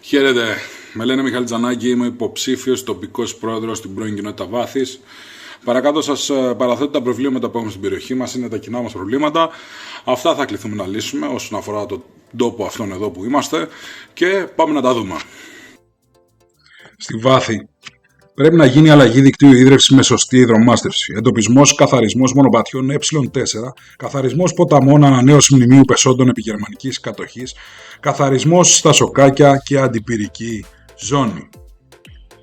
Χαίρετε, με λένε Μιχάλη Τζανάκη, είμαι υποψήφιος τοπικός πρόεδρος στην πρώην κοινότητα Βάθης. Παρακάτω σας παραθέτω τα προβλήματα που έχουμε στην περιοχή μας, είναι τα κοινά μας προβλήματα. Αυτά θα κληθούμε να λύσουμε όσον αφορά τον τόπο αυτόν εδώ που είμαστε και πάμε να τα δούμε. Στη Βάθη πρέπει να γίνει αλλαγή δικτύου ίδρυυσης με σωστή υδρομάστευση. Εντοπισμός, καθαρισμός μονοπατιών Ε4, καθαρισμός ποταμών, ανανέωση μνημείου πεσόντων επιγερμανικής κατοχής, καθαρισμός στα σοκάκια και αντιπυρική ζώνη.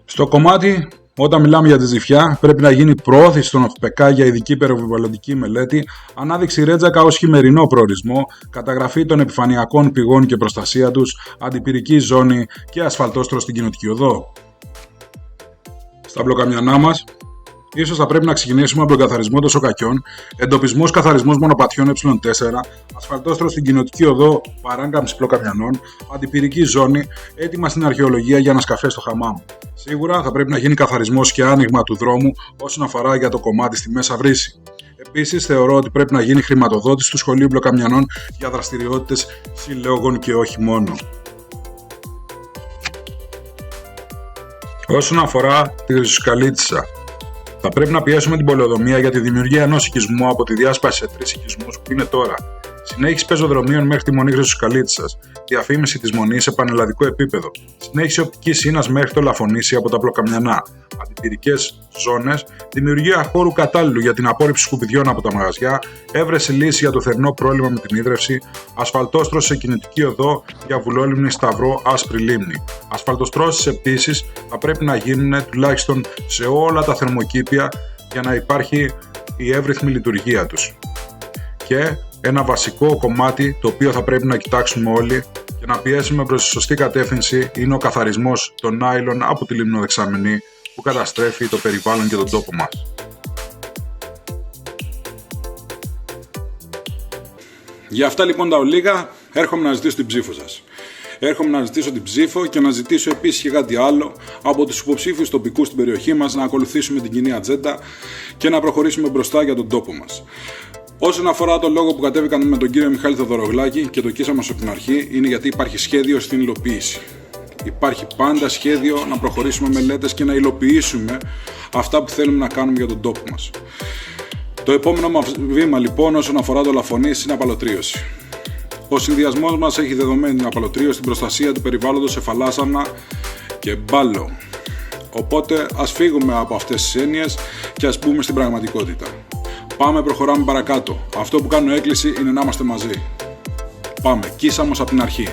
Στο κομμάτι, όταν μιλάμε για τη Ζυφιά, πρέπει να γίνει προώθηση των ΟΦΠΚ για ειδική περιβαλλοντική μελέτη, ανάδειξη Ρέτζακα ως χειμερινό προορισμό, καταγραφή των επιφανειακών πηγών και προστασία τους, αντιπυρική ζώνη και ασφαλτόστρο στην κοινοτική οδό. Στα μπλοκαμιανά μας, ίσως θα πρέπει να ξεκινήσουμε από τον καθαρισμό των σοκακιών, εντοπισμός καθαρισμός μονοπατιών Ε4, ασφαλτόστρο στην κοινοτική οδό παράγκαμψη μπλοκαμιανών, αντιπυρική ζώνη, έτοιμα στην αρχαιολογία για ανασκαφές στο χαμάμ. Σίγουρα θα πρέπει να γίνει καθαρισμός και άνοιγμα του δρόμου όσον αφορά για το κομμάτι στη Μέσα Βρύση. Επίσης, θεωρώ ότι πρέπει να γίνει χρηματοδότηση του σχολείου μπλοκαμιανών για δραστηριότητες συλλόγων και όχι μόνο. Όσον αφορά τη Χρυσοσκαλίτισσα, θα πρέπει να πιέσουμε την πολεοδομία για τη δημιουργία ενός οικισμού από τη διάσπαση σε 3 οικισμούς που είναι τώρα. Συνέχιση πεζοδρομίων μέχρι τη Μονή Χρυσοσκαλίτισσας. Διαφήμιση της Μονής σε πανελλαδικό επίπεδο. Συνέχιση οπτικής σύνας μέχρι το Λαφωνήσι από τα Μπλοκαμιανά. Αντιπυρικές ζώνες. Δημιουργία χώρου κατάλληλου για την απόρριψη σκουπιδιών από τα μαγαζιά. Έβρεση λύση για το θερινό πρόβλημα με την ίδρυυση. Ασφαλτόστρωση σε κινητική οδό για Βουλόλυμνη, Σταυρό, Άσπρη Λίμνη. Ασφαλτοστρώσεις επίσης θα πρέπει να γίνουν τουλάχιστον σε όλα τα θερμοκήπια για να υπάρχει η εύρυθμη λειτουργία τους. Και ένα βασικό κομμάτι το οποίο θα πρέπει να κοιτάξουμε όλοι και να πιέσουμε προς τη σωστή κατεύθυνση είναι ο καθαρισμός των νάιλων από τη λιμνοδεξαμενή που καταστρέφει το περιβάλλον και τον τόπο μας. Για αυτά λοιπόν τα ολίγα έρχομαι να ζητήσω την ψήφο σας. Έρχομαι να ζητήσω την ψήφο και να ζητήσω επίσης και κάτι άλλο από τους υποψήφιους τοπικούς στην περιοχή μας να ακολουθήσουμε την κοινή ατζέντα και να προχωρήσουμε μπροστά για τον τόπο μας. Όσον αφορά το λόγο που κατέβηκαν με τον κύριο Μιχάλη Θοδωρογλάκη και το κοίσα μας από την αρχή, είναι γιατί υπάρχει σχέδιο στην υλοποίηση. Υπάρχει πάντα σχέδιο να προχωρήσουμε μελέτες και να υλοποιήσουμε αυτά που θέλουμε να κάνουμε για τον τόπο μας. Το επόμενο μας βήμα λοιπόν όσον αφορά το Λαφωνήσι είναι απαλωτρίωση. Ο συνδυασμός μας έχει δεδομένη την απαλωτρίωση, την προστασία του περιβάλλοντος σε φαλάσσανα και μπάλο. Οπότε ας φύγουμε από αυτές τις έννοιες και ας μπούμε στην πραγματικότητα. Πάμε, προχωράμε παρακάτω. Αυτό που κάνω έκκληση είναι να είμαστε μαζί. Πάμε, κοίσα μας από την αρχή.